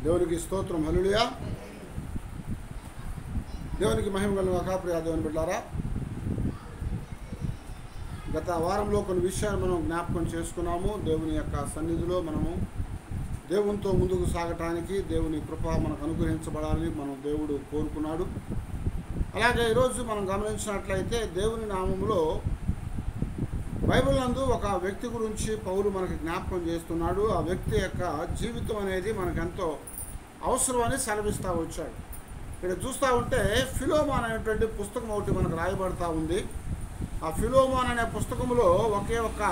దేవునికి స్తోత్రం. హల్లెలూయా. దేవునికి మహిమ కలుగుగాక. ప్రియ దేవుని బిడ్డలారా, గత వారంలో కొన్ని విషయాలు మనం జ్ఞాపకం చేసుకున్నాము. దేవుని యొక్క సన్నిధిలో మనము దేవునితో ముందుకు సాగటానికి దేవుని కృప మనకు అనుగ్రహించబడాలని మనం దేవుడు కోరుకున్నాడు. అలాగే ఈరోజు మనం గమనించినట్లయితే దేవుని నామములో బైబిల్ నందు ఒక వ్యక్తి గురించి పౌలు మనకి జ్ఞాపకం చేస్తున్నాడు. ఆ వ్యక్తి యొక్క జీవితం అనేది మనకెంతో అవసరమని సెలవిస్తూ వచ్చాడు. ఇక్కడ చూస్తూ ఉంటే ఫిలోమోన్ అనేటువంటి పుస్తకం ఒకటి మనకు రాయబడతా ఉంది. ఆ ఫిలోమోన్ అనే పుస్తకంలో ఒకే ఒక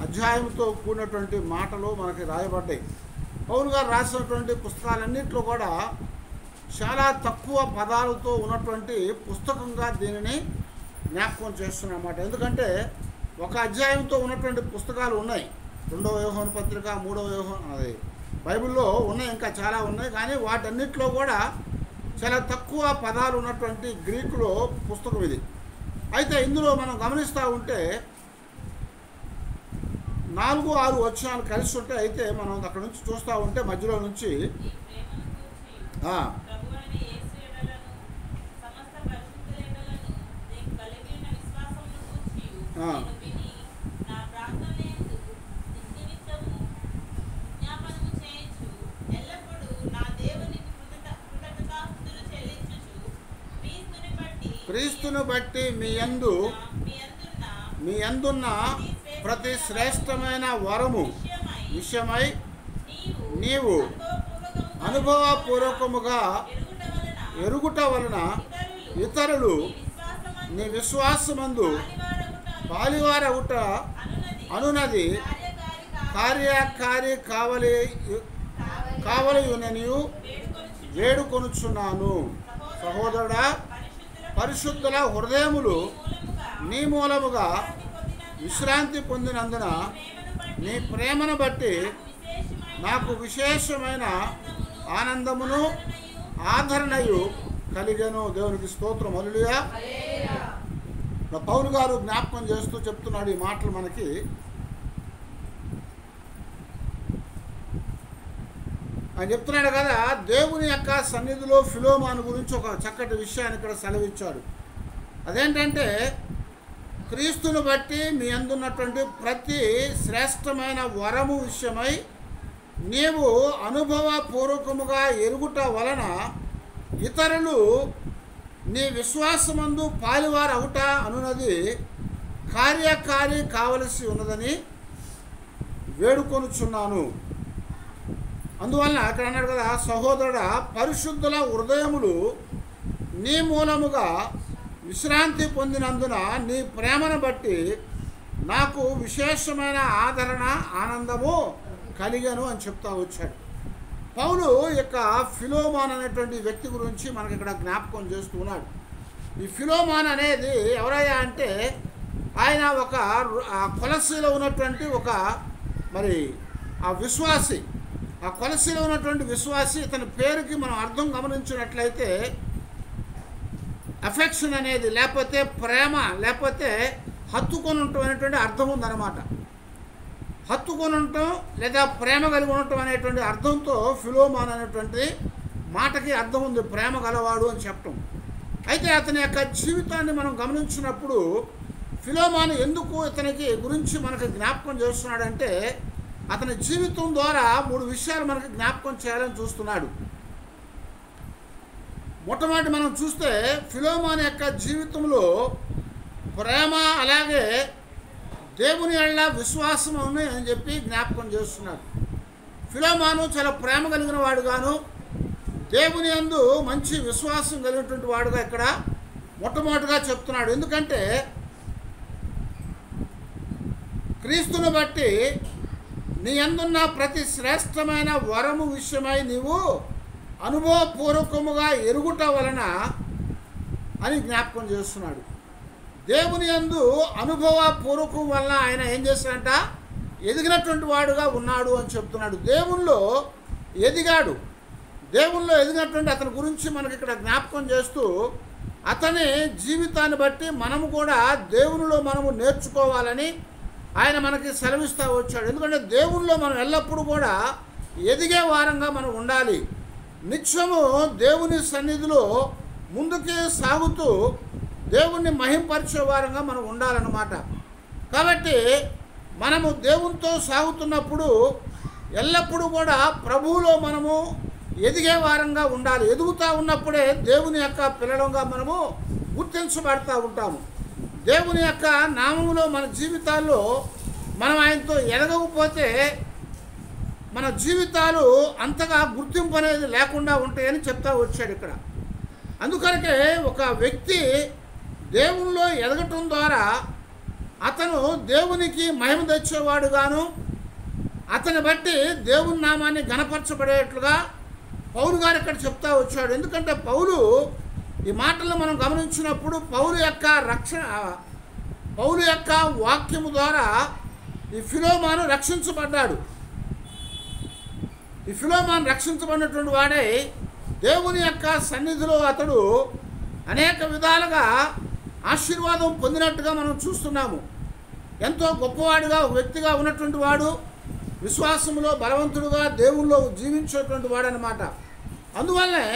అధ్యాయంతో కూడినటువంటి మాటలు మనకి రాయబడ్డాయి. పౌలు గారు రాసినటువంటి పుస్తకాలన్నింటిలో కూడా చాలా తక్కువ పదాలతో ఉన్నటువంటి పుస్తకంగా దీనిని జ్ఞాపకం చేస్తున్నమాట. ఎందుకంటే ఒక అధ్యాయంతో ఉన్నటువంటి పుస్తకాలు ఉన్నాయి. 2వ యోహాను పత్రిక, 3వ యోహాను, అది బైబిల్లో ఉన్నాయి, ఇంకా చాలా ఉన్నాయి. కానీ వాటన్నిటిలో కూడా చాలా తక్కువ పదాలు ఉన్నటువంటి గ్రీకులో పుస్తకం ఇది. అయితే ఇందులో మనం గమనిస్తూ ఉంటే 4-6 వచనాలు కలిసి ఉంటాయి. అయితే మనం అక్కడ నుంచి చూస్తూ ఉంటే మధ్యలో నుంచి క్రీస్తును బట్టి మీ యందున్న ప్రతి శ్రేష్టమైన వరము విషయమై నీవు అనుభవపూర్వకముగా ఎరుగుట వలన ఇతరులు నీ విశ్వాసమందు పాలివారగుట అనునది కార్యకారి కావలియుననియు వేడుకొనుచున్నాను. సహోదరుడా, పరిశుద్ధుల హృదయములు నీ మూలముగా విశ్రాంతి పొందినందున నీ ప్రేమను బట్టి నాకు విశేషమైన ఆనందమును ఆదరణయు కలిగెను. దేవునికి స్తోత్రం. హల్లెలూయా. పౌలు గారు జ్ఞాపకం చేస్తూ చెప్తున్నాడు ఈ మాటలు మనకి. ఆయన చెప్తున్నాడు కదా, దేవుని యొక్క సన్నిధిలో ఫిలోమోను గురించి ఒక చక్కటి విషయాన్ని ఇక్కడ సెలవిచ్చాడు. అదేంటంటే, క్రీస్తును బట్టి మీ అందున్నటువంటి ప్రతి శ్రేష్టమైన వరము విషయమై నీవు అనుభవపూర్వకముగా ఎరుగుట వలన ఇతరులు నీ విశ్వాసమందు పాలివారవుట అనున్నది కార్యకారి కావలసి ఉన్నదని వేడుకొనుచున్నాను. అందువలన అక్కడ అన్నాడు కదా, సహోదరుడా, పరిశుద్ధుల హృదయములు నీ మూలముగా విశ్రాంతి పొందినందున నీ ప్రేమను బట్టి నాకు విశేషమైన ఆదరణ ఆనందము కలిగాను అని చెప్తా వచ్చాడు. పౌలు యొక్క ఫిలోమోన్ అనేటువంటి వ్యక్తి గురించి మనకి ఇక్కడ జ్ఞాపకం చేస్తూ ఉన్నాడు. ఈ ఫిలోమోన్ అనేది ఎవరయ్యా అంటే, ఆయన ఒక కొలసీలో ఉన్నటువంటి ఒక ఆ విశ్వాసి, ఆ కొలసీలో ఉన్నటువంటి విశ్వాసి. ఇతని పేరుకి మనం అర్థం గమనించినట్లయితే అఫెక్షన్ అనేది, లేకపోతే ప్రేమ, లేకపోతే హత్తుకొని ఉండటం అనేటువంటి అర్థం ఉందన్నమాట. హత్తుకొని ఉండటం లేదా ప్రేమ కలిగి ఉండటం అనేటువంటి అర్థంతో ఫిలోమోన్ అనేటువంటి మాటకి అర్థం ఉంది, ప్రేమ గలవాడు అని చెప్పటం. అయితే అతని యొక్క జీవితాన్ని మనం గమనించినప్పుడు ఫిలోమోన్ ఎందుకు ఇతనికి గురించి మనకు జ్ఞాపకం చేస్తున్నాడంటే, అతని జీవితం ద్వారా 3 విషయాలు మనకి జ్ఞాపకం చేయాలని చూస్తున్నాడు. మొట్టమొదటి మనం చూస్తే ఫిలోమోన్ యొక్క జీవితంలో ప్రేమ, అలాగే దేవుని యెడల విశ్వాసం అని చెప్పి జ్ఞాపకం చేస్తున్నాడు. ఫిలోమోను చాలా ప్రేమ కలిగిన వాడుగాను, దేవుని యందు మంచి విశ్వాసం కలిగినటువంటి వాడుగా ఇక్కడ మొట్టమొదటిగా చెప్తున్నాడు. ఎందుకంటే క్రీస్తును బట్టి నీ యందున్న ప్రతి శ్రేష్టమైన వరము విషయమై నీవు అనుభవపూర్వకముగా ఎరుగుట వలన అని జ్ఞాపకం చేస్తున్నాడు. దేవుని యందు అనుభవపూర్వకం వలన ఆయన ఏం చేస్తాడంట, ఎదిగినటువంటి వాడుగా ఉన్నాడు అని చెప్తున్నాడు. దేవుల్లో ఎదిగాడు. దేవుల్లో ఎదిగినటువంటి అతని గురించి మనకి ఇక్కడ జ్ఞాపకం చేస్తూ, అతని జీవితాన్ని బట్టి మనము కూడా దేవునిలో మనము నేర్చుకోవాలని ఆయన మనకి సెలవిస్తూ వచ్చాడు. ఎందుకంటే దేవునిలో మనం ఎల్లప్పుడూ కూడా ఎదిగే వారంగా మనం ఉండాలి. నిత్యము దేవుని సన్నిధిలో ముందుకే సాగుతూ దేవుణ్ణి మహింపరిచే వారంగా మనం ఉండాలన్నమాట. కాబట్టి మనము దేవునితో సాగుతున్నప్పుడు ఎల్లప్పుడూ కూడా ప్రభువులో మనము ఎదిగే వారంగా ఉండాలి. ఎదుగుతూ ఉన్నప్పుడే దేవుని యొక్క పిల్లలంగా మనము గుర్తించబడతా ఉంటాము. దేవుని యొక్క నామములో మన జీవితాల్లో మనం ఆయనతో ఎదగకపోతే మన జీవితాలు అంతగా గుర్తింపు అనేది లేకుండా ఉంటాయని చెప్తా వచ్చాడు ఇక్కడ. అందుకనకే ఒక వ్యక్తి దేవునిలో ఎదగటం ద్వారా అతను దేవునికి మహిమ తెచ్చేవాడుగాను, అతని బట్టి దేవుని నామాన్ని ఘనపరచబడేట్లుగా పౌలు గారు ఇక్కడ చెప్తా వచ్చాడు. ఎందుకంటే పౌలు ఈ మాటలను మనం గమనించినప్పుడు పౌలు యొక్క వాక్యము ద్వారా ఈ ఫిలోమాను రక్షించబడ్డాడు. ఈ ఫిలోమాను రక్షించబడినటువంటి వాడే దేవుని యొక్క సన్నిధిలో అతడు అనేక విధాలుగా ఆశీర్వాదం పొందినట్టుగా మనం చూస్తున్నాము. ఎంతో గొప్పవాడిగా ఒక వ్యక్తిగా ఉన్నటువంటి వాడు, విశ్వాసంలో బలవంతుడుగా దేవుల్లో జీవించేటువంటి వాడు అన్నమాట. అందువల్లనే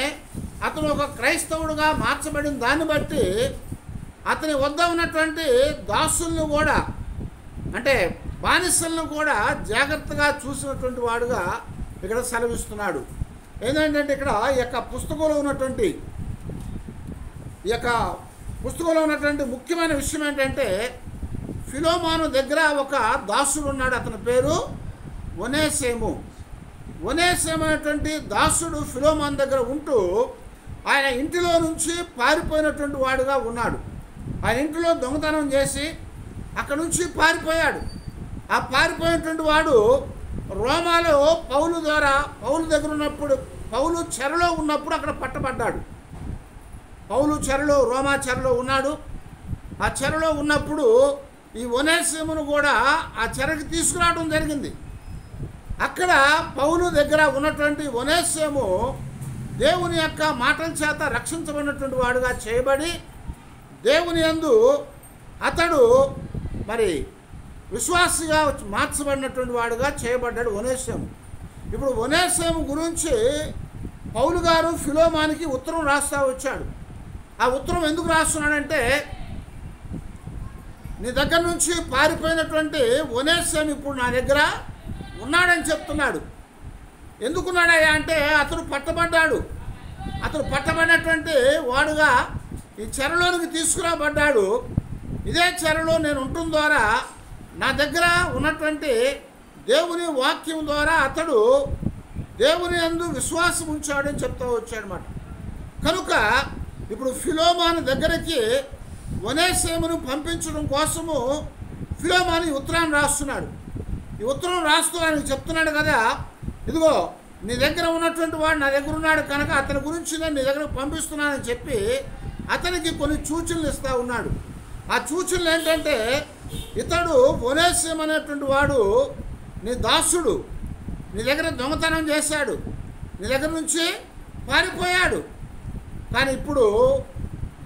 అతను ఒక క్రైస్తవుడుగా మార్చబడిన దాన్ని బట్టి అతని వద్ద ఉన్నటువంటి దాసులను కూడా, అంటే బానిసలను కూడా జాగ్రత్తగా చూసినటువంటి వాడుగా ఇక్కడ సెలవిస్తున్నాడు. ఏంటంటే ఇక్కడ ఈ యొక్క పుస్తకంలో ఉన్నటువంటి ముఖ్యమైన విషయం ఏంటంటే ఫిలోమాను దగ్గర ఒక దాసుడు ఉన్నాడు. అతని పేరు ఒనేసేము. ఒనేసేము అనేటువంటి దాసుడు ఫిలోమాను దగ్గర ఉంటూ ఆయన ఇంటిలో నుంచి పారిపోయినటువంటి వాడుగా ఉన్నాడు. ఆయన ఇంటిలో దొంగతనం చేసి అక్కడి నుంచి పారిపోయాడు. ఆ పారిపోయినటువంటి వాడు రోమాలో పౌలు దగ్గర ఉన్నప్పుడు, పౌలు చెరలో ఉన్నప్పుడు అక్కడ పట్టబడ్డాడు. పౌలు రోమా చెరలో ఉన్నాడు. ఆ చెరలో ఉన్నప్పుడు ఈ ఒనేసిమును కూడా ఆ చెరకి తీసుకురావడం జరిగింది. అక్కడ పౌలు దగ్గర ఉన్నటువంటి ఒనేసిము దేవుని యొక్క మాటల చేత రక్షించబడినటువంటి వాడుగా చేయబడి దేవుని యందు అతడు మరి విశ్వాసిగా మార్చబడినటువంటి వాడుగా చేయబడ్డాడు ఒనేసిము. ఇప్పుడు ఒనేసిము గురించి పౌలు గారు ఫిలోమానికి ఉత్తరం రాస్తా వచ్చాడు. ఆ ఉత్తరం ఎందుకు రాస్తున్నాడంటే నీ దగ్గర నుంచి పారిపోయినటువంటి ఒనేసిము ఇప్పుడు నా దగ్గర ఉన్నాడని చెప్తున్నాడు. ఎందుకున్నాడయ్యా అంటే అతను పట్టబడ్డాడు. అతను పట్టబడినటువంటి వాడుగా ఈ చెరలోనికి తీసుకురాబడ్డాడు. ఇదే చెరలో నేను ఉండటం ద్వారా నా దగ్గర ఉన్నటువంటి దేవుని వాక్యం ద్వారా అతడు దేవుని యందు విశ్వాసం ఉంచాడని చెప్తూ వచ్చాడనమాట. కనుక ఇప్పుడు ఫిలోమాను దగ్గరికి ఒనేసిమును పంపించడం కోసము ఫిలోమాను ఈ ఉత్తరాన్ని రాస్తున్నాడు. ఈ ఉత్తరం రాస్తూ ఆయనకు చెప్తున్నాడు కదా, ఇదిగో నీ దగ్గర ఉన్నటువంటి వాడు నా దగ్గర ఉన్నాడు కనుక అతని గురించి నేను నీ దగ్గరకు పంపిస్తున్నానని చెప్పి అతనికి కొన్ని సూచనలు ఇస్తూ ఉన్నాడు. ఆ సూచనలు ఏంటంటే ఇతడు ఒనేసిము అనేటువంటి వాడు నీ దాసుడు, నీ దగ్గర దొంగతనం చేశాడు, నీ దగ్గర నుంచి పారిపోయాడు. కానీ ఇప్పుడు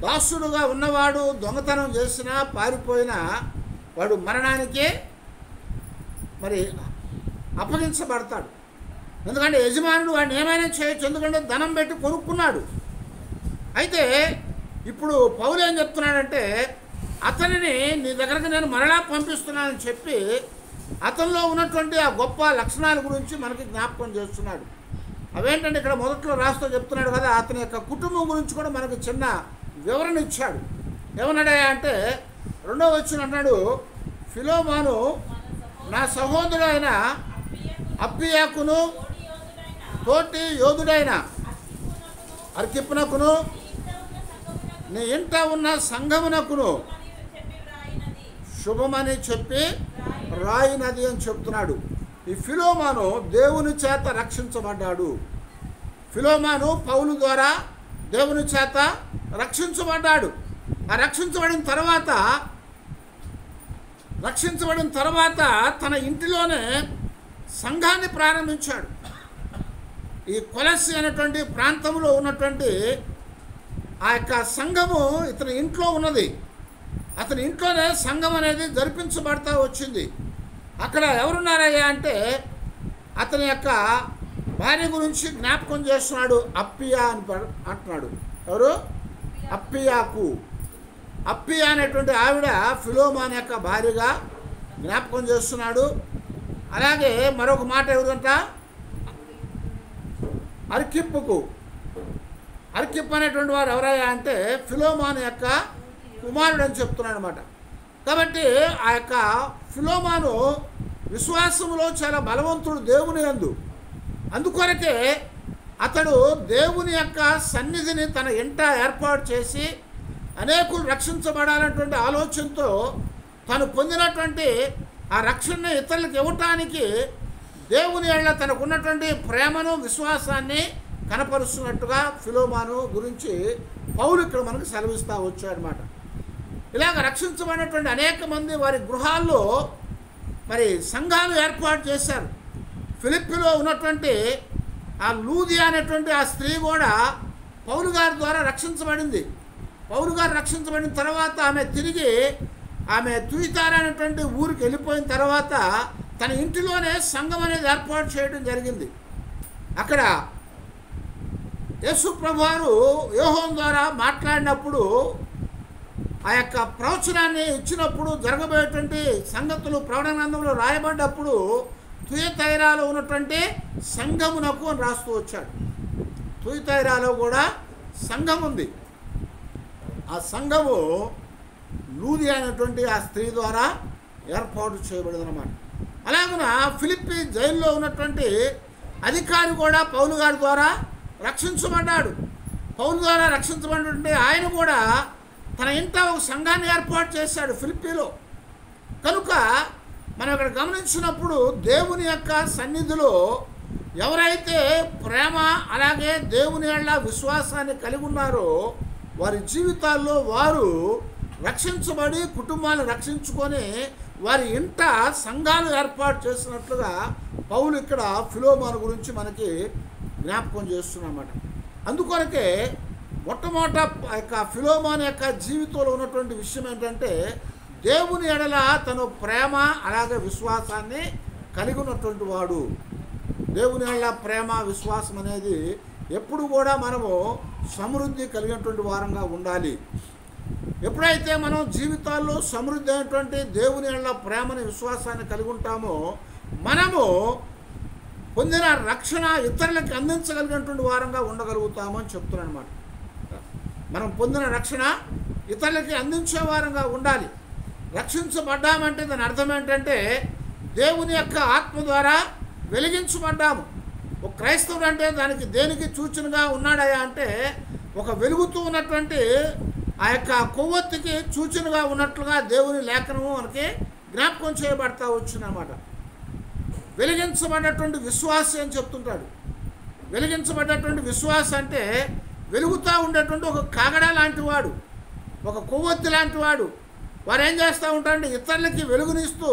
దాసుడుగా ఉన్నవాడు దొంగతనం చేసినా పారిపోయినా వాడు మరణానికి మరి అప్పగించబడతాడు. ఎందుకంటే యజమానుడు వాడిని ఏమైనా చేయొచ్చు, ఎందుకంటే ధనం పెట్టి కొనుక్కున్నాడు. అయితే ఇప్పుడు పౌలు ఏం చెప్తున్నాడంటే అతనిని నీ దగ్గరకు నేను మరలా పంపిస్తున్నానని చెప్పి అతనిలో ఉన్నటువంటి ఆ గొప్ప లక్షణాల గురించి మనకి జ్ఞాపకం చేస్తున్నాడు. అవేంటంటే ఇక్కడ మొదట్లో రాస్తూ చెప్తున్నాడు కదా, అతని యొక్క కుటుంబం గురించి కూడా మనకు చిన్న వివరణ ఇచ్చాడు. ఏమన్నాడా అంటే 2వ వచనం అన్నాడు, ఫిలోమాను నా సహోదరుడైన అప్పియాకును తోటి యోధుడైన అర్కిప్పునకును నీ ఇంట ఉన్న సంఘమునకును శుభమని చెప్పి రాయినది అని చెప్తున్నాడు. ఈ ఫిలోమాను దేవుని చేత రక్షించబడ్డాడు. ఫిలోమాను పౌలు ద్వారా దేవుని చేత రక్షించబడ్డాడు. ఆ రక్షించబడిన తర్వాత తన ఇంటిలోనే సంఘాన్ని ప్రారంభించాడు. ఈ కొలస్సి అనేటువంటి ప్రాంతంలో ఉన్నటువంటి ఆ యొక్క సంఘము ఇతని ఇంట్లో ఉన్నది. అతని ఇంట్లోనే సంఘం అనేది జరిపించబడతా వచ్చింది. అక్కడ ఎవరున్నారయ్యా అంటే అతని యొక్క భార్య గురించి జ్ఞాపకం చేస్తున్నాడు. అప్పియా అని అంటున్నాడు. ఎవరు? అప్పియాకు. అప్పియా అనేటువంటి ఆవిడ ఫిలోమాన్ యొక్క భార్యగా జ్ఞాపకం చేస్తున్నాడు. అలాగే మరొక మాట ఎవరంట? అర్కిప్పుకు. అర్కిప్ అనేటువంటి వారు ఎవరయ్యా అంటే ఫిలోమాన్ యొక్క కుమారుడు అని చెప్తున్నాడు అనమాట. కాబట్టి ఆ యొక్క ఫిలోమాను విశ్వాసంలో చాలా బలవంతుడు దేవుని యందు. అందుకొరకే అతడు దేవుని యొక్క సన్నిధిని తన ఇంట ఏర్పాటు చేసి అనేకులు రక్షించబడాలన్నటువంటి ఆలోచనతో తను పొందినటువంటి ఆ రక్షణను ఇతరులకు ఇవ్వటానికి దేవుని యెడల తనకున్నటువంటి ప్రేమను విశ్వాసాన్ని కనపరుస్తున్నట్టుగా ఫిలోమాను గురించి పౌలు ఇక్కడ మనకు సెలవిస్తూ వచ్చాడనమాట. ఇలాగ రక్షించబడినటువంటి అనేక మంది వారి గృహాల్లో మరి సంఘాలు ఏర్పాటు చేశారు. ఫిలిప్పీలో ఉన్నటువంటి ఆ లూదియా అనేటువంటి ఆ స్త్రీ కూడా పౌలు గారి ద్వారా రక్షించబడింది. పౌలు గారు రక్షించబడిన తర్వాత ఆమె తిరిగి ఆమె తుయితార అనేటువంటి ఊరికి వెళ్ళిపోయిన తర్వాత తన ఇంటిలోనే సంఘం అనేది ఏర్పాటు చేయడం జరిగింది. అక్కడ యేసు ప్రభువారు యోహోను ద్వారా మాట్లాడినప్పుడు ఆ యొక్క ప్రవచనాన్ని ఇచ్చినప్పుడు జరగబోయేటువంటి సంగతులు ప్రకటన గ్రంథంలో రాయబడ్డప్పుడు తుయతైరాలో ఉన్నటువంటి సంఘమునకు అని రాస్తూ వచ్చాడు. తుయతైరాలో కూడా సంఘం ఉంది. ఆ సంఘము లూది అయినటువంటి ఆ స్త్రీ ద్వారా ఏర్పాటు చేయబడింది అన్నమాట. అలాగున ఫిలిప్పీ జైల్లో ఉన్నటువంటి అధికారి కూడా పౌలు గారి ద్వారా రక్షించబడ్డాడు. పౌలు ద్వారా రక్షించబడినటువంటి ఆయన కూడా తన ఇంట ఒక సంఘాన్ని ఏర్పాటు చేశాడు ఫిలిప్పీలో. కనుక మనం ఇక్కడ గమనించినప్పుడు దేవుని యొక్క సన్నిధిలో ఎవరైతే ప్రేమ అలాగే దేవుని యెడల విశ్వాసాన్ని కలిగి ఉన్నారో వారి జీవితాల్లో వారు రక్షించబడి కుటుంబాలను రక్షించుకొని వారి ఇంట సంఘాలు ఏర్పాటు చేసినట్లుగా పౌలు ఇక్కడ ఫిలోమాను గురించి మనకి జ్ఞాపకం చేస్తున్నమాట. అందుకొరకే మొట్టమొదట యొక్క ఫిలోమాను యొక్క జీవితంలో ఉన్నటువంటి విషయం ఏంటంటే దేవుని యెడల తను ప్రేమ అలాగే విశ్వాసాన్ని కలిగి ఉన్నటువంటి వాడు. దేవుని యెడల ప్రేమ విశ్వాసం అనేది ఎప్పుడు కూడా మనము సమృద్ధి కలిగినటువంటి వారంగా ఉండాలి. ఎప్పుడైతే మనం జీవితాల్లో సమృద్ధి అయినటువంటి దేవుని యెడల ప్రేమని విశ్వాసాన్ని కలిగి ఉంటామో మనము పొందిన రక్షణ ఇతరులకు అందించగలిగినటువంటి వారంగా ఉండగలుగుతాము అని చెప్తున్నాను అన్నమాట. మనం పొందిన రక్షణ ఇతరులకి అందించే వారంగా ఉండాలి. రక్షించబడ్డామంటే దాని అర్థం ఏంటంటే దేవుని యొక్క ఆత్మ ద్వారా వెలిగించబడ్డాము. ఒక క్రైస్తవుడు అంటే దానికి దేనికి సూచనగా ఉన్నాడయా అంటే ఒక వెలుగుతూ ఉన్నటువంటి ఆ యొక్క కొవ్వొత్తికి సూచనగా ఉన్నట్లుగా దేవుని లేఖనము మనకి జ్ఞాపకం చేయబడతా వచ్చిందన్నమాట. వెలిగించబడ్డటువంటి విశ్వాసం అని చెప్తుంటాడు. వెలిగించబడ్డటువంటి విశ్వాసం అంటే వెలుగుతూ ఉండేటువంటి ఒక కాగడ లాంటి వాడు, ఒక కొవ్వొత్తి లాంటి వాడు. వారు ఏం చేస్తూ ఉంటారంటే ఇతరులకి వెలుగునిస్తూ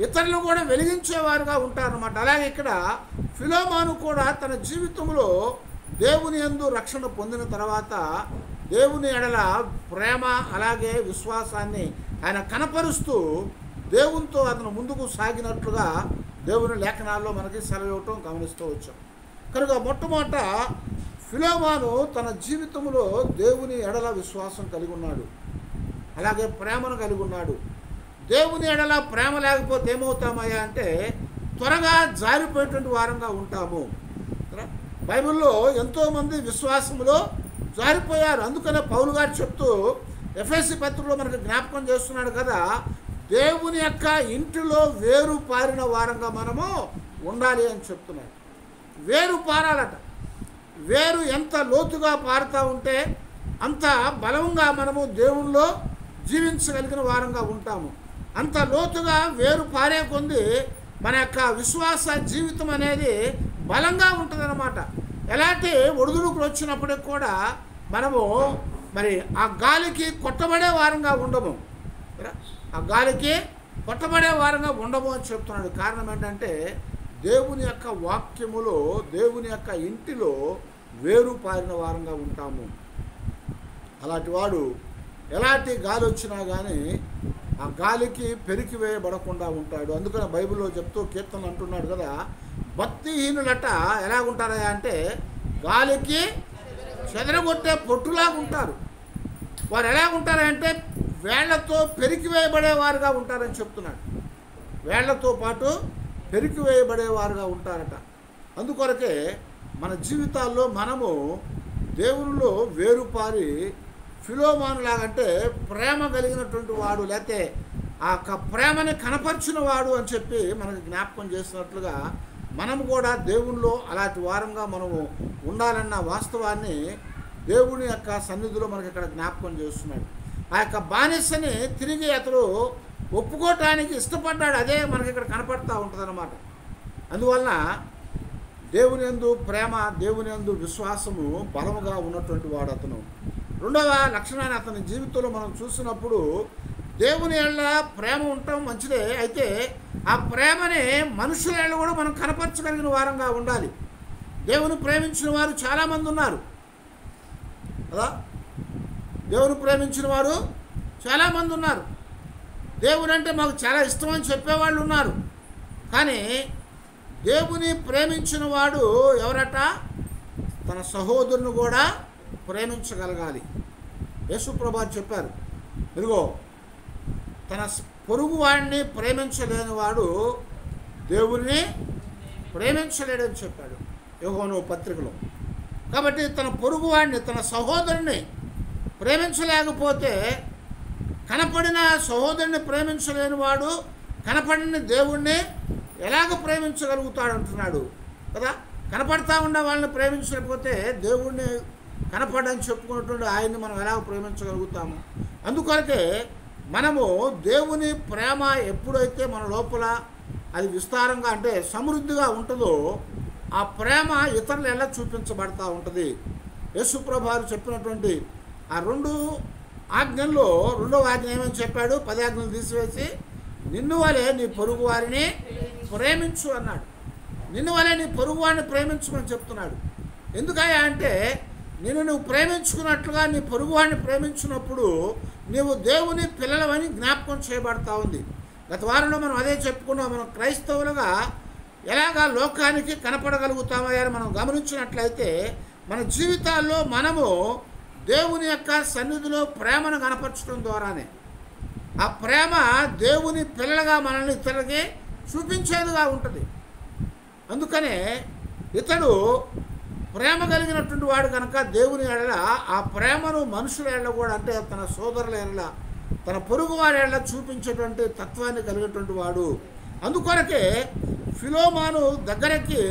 ఇతరులు కూడా వెలిగించేవారుగా ఉంటారన్నమాట. అలాగే ఇక్కడ ఫిలోమాను కూడా తన జీవితంలో దేవుని యందు రక్షణ పొందిన తర్వాత దేవుని యెడల ప్రేమ అలాగే విశ్వాసాన్ని ఆయన కనపరుస్తూ దేవునితో అతను ముందుకు సాగినట్లుగా దేవుని లేఖనాల్లో మనకి సెలవివ్వటం గమనిస్తూ వచ్చాం. కనుక మొట్టమొదట ఫిలోమాను తన జీవితంలో దేవుని యెడల విశ్వాసం కలిగి ఉన్నాడు, అలాగే ప్రేమను కలిగి ఉన్నాడు. దేవుని యెడల ప్రేమ లేకపోతే ఏమవుతామయ్యా అంటే త్వరగా జారిపోయేటువంటి వారంగా ఉంటాము. బైబిల్లో ఎంతోమంది విశ్వాసంలో జారిపోయారు. అందుకనే పౌలు గారు చెప్తూ ఎఫెసీ పత్రికలో మనకు జ్ఞాపకం చేస్తున్నాడు కదా, దేవుని యొక్క ఇంటిలో వేరు పారిన వారంగా మనము ఉండాలి అని చెప్తున్నాడు. వేరు పారాలట. వేరు ఎంత లోతుగా పారుతూ ఉంటే అంత బలంగా మనము దేవునిలో జీవించగలిగిన వారంగా ఉంటాము. అంత లోతుగా వేరు పారే కొంది మన యొక్క విశ్వాస జీవితం అనేది బలంగా ఉంటుందన్నమాట. ఎలాంటి ఒడిదుడుకులు వచ్చినప్పటికి కూడా మనము మరి ఆ గాలికి కొట్టబడే వారంగా ఉండము, ఆ గాలికి కొట్టబడే వారంగా ఉండము అని చెప్తున్నాడు. కారణం ఏంటంటే దేవుని యొక్క వాక్యములో దేవుని యొక్క ఇంటిలో వేరు పారిన వారంగా ఉంటాము. అలాంటి వాడు ఎలాంటి గాలి వచ్చినా కానీ ఆ గాలికి పెరికి వేయబడకుండా ఉంటాడు. అందుకని బైబిల్లో చెప్తూ కీర్తనలు అంటున్నాడు కదా, భక్తిహీనులట ఎలాగుంటారా అంటే గాలికి చెదరగొట్టే పొట్టులాగా ఉంటారు. వారు ఎలాగుంటారంటే వేళ్లతో పెరికి వేయబడేవారుగా ఉంటారని చెప్తున్నాడు. వేళ్లతో పాటు పెరికి వేయబడేవారుగా ఉంటారట. అందుకొరకే మన జీవితాల్లో మనము దేవునిలో వేరుపారి ఫిలోమానులాగంటే ప్రేమ కలిగినటువంటి వాడు, లేకపోతే ఆ ప్రేమని కనపరిచిన వాడు అని చెప్పి మనకు జ్ఞాపకం చేసినట్లుగా మనము కూడా దేవునిలో అలాంటి వారంగా మనము ఉండాలన్న వాస్తవాన్ని దేవుని యొక్క సన్నిధిలో మనకి ఇక్కడ జ్ఞాపకం చేస్తున్నాడు. ఆ యొక్క బానిసని తిరిగి అతడు ఒప్పుకోవటానికి ఇష్టపడ్డాడు. అదే మనకి ఇక్కడ కనపడతా ఉంటుంది అన్నమాట. అందువలన దేవుని యందు ప్రేమ, దేవుని యందు విశ్వాసము బలముగా ఉన్నటువంటి వాడు అతను. రెండవ లక్షణాన్ని అతని జీవితంలో మనం చూసినప్పుడు దేవుని యెడల ప్రేమ ఉండటం మంచిదే, అయితే ఆ ప్రేమని మనుషుల యెడల కూడా మనం కనపరచగలిగిన వారంగా ఉండాలి. దేవుని ప్రేమించిన వారు చాలామంది ఉన్నారు కదా, దేవుని ప్రేమించిన వారు చాలామంది ఉన్నారు. దేవుడు అంటే మాకు చాలా ఇష్టం అని చెప్పేవాళ్ళు ఉన్నారు. కానీ దేవుని ప్రేమించిన వాడు ఎవరట? తన సహోదరుని కూడా ప్రేమించగలగాలి. యేసుప్రభువు చెప్పారు, ఇదిగో తన పొరుగు వాడిని ప్రేమించలేని వాడు దేవుడిని ప్రేమించలేడని చెప్పాడు యోహాను పత్రికలో. కాబట్టి తన పొరుగు వాడిని, తన సహోదరుని ప్రేమించలేకపోతే కనపడిన సహోదరుని ప్రేమించలేని వాడు కనపడిన దేవుణ్ణి ఎలాగ ప్రేమించగలుగుతాడు అంటున్నాడు కదా. కనపడతా ఉన్న వాళ్ళని ప్రేమించకపోతే దేవుణ్ణి కనపడని చెప్పుకున్నటువంటి ఆయన్ని మనం ఎలాగ ప్రేమించగలుగుతాము? అందుకొరకే మనము దేవుని ప్రేమ ఎప్పుడైతే మన లోపల అది విస్తారంగా అంటే సమృద్ధిగా ఉంటుందో ఆ ప్రేమ ఇతరులు ఎలా చూపించబడతా ఉంటుంది. యేసుప్రభువు చెప్పినటువంటి ఆ 2 ఆజ్ఞల్లో రెండవ ఆజ్ఞ ఏమని చెప్పాడు? 10 ఆజ్ఞలు తీసివేసి నిన్ను వలె నీ పొరుగు వారిని ప్రేమించు అన్నాడు. నిన్ను వలె నీ పొరుగు వారిని ప్రేమించమని చెప్తున్నాడు. ఎందుకయ్యా అంటే నిన్ను నువ్వు ప్రేమించుకున్నట్లుగా నీ పొరుగు వారిని ప్రేమించినప్పుడు నీవు దేవుని పిల్లలవని జ్ఞాపకం చేయబడతా ఉంది. గత వారంలో మనం అదే చెప్పుకున్నాం. మనం క్రైస్తవులుగా ఎలాగా లోకానికి కనపడగలుగుతామో అని మనం గమనించినట్లయితే మన జీవితాల్లో మనము దేవుని యొక్క సన్నిధిలో ప్రేమను కనపరచడం ద్వారానే ఆ ప్రేమ దేవుని పిల్లలుగా మనల్ని ఇతరులకి చూపించేదిగా ఉంటుంది. అందుకనే ఇతడు ప్రేమ కలిగినటువంటి వాడు కనుక దేవుని ఎడల ఆ ప్రేమను మనుషుల ఎడల కూడా అంటే తన సోదరుల ఎడల, తన పొరుగు వారి ఎడల చూపించేటువంటి తత్వాన్ని కలిగినటువంటి వాడు. అందుకొరకే ఫిలోమాను దగ్గరికి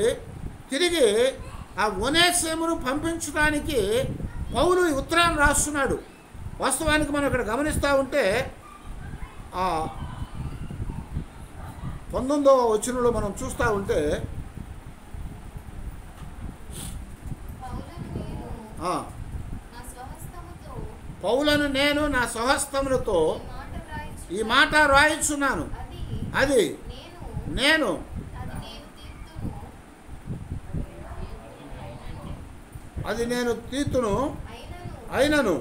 తిరిగి ఆ ఒనేసిమును పంపించడానికి పౌలు ఉత్తరాన్ని రాస్తున్నాడు. వాస్తవానికి మనం ఇక్కడ గమనిస్తూ ఉంటే 19వ వచనంలో మనం చూస్తూ ఉంటే పౌలను నేను నా స్వహస్తములతో ఈ మాట రాయించున్నాను, అది నేను తీతును అయినను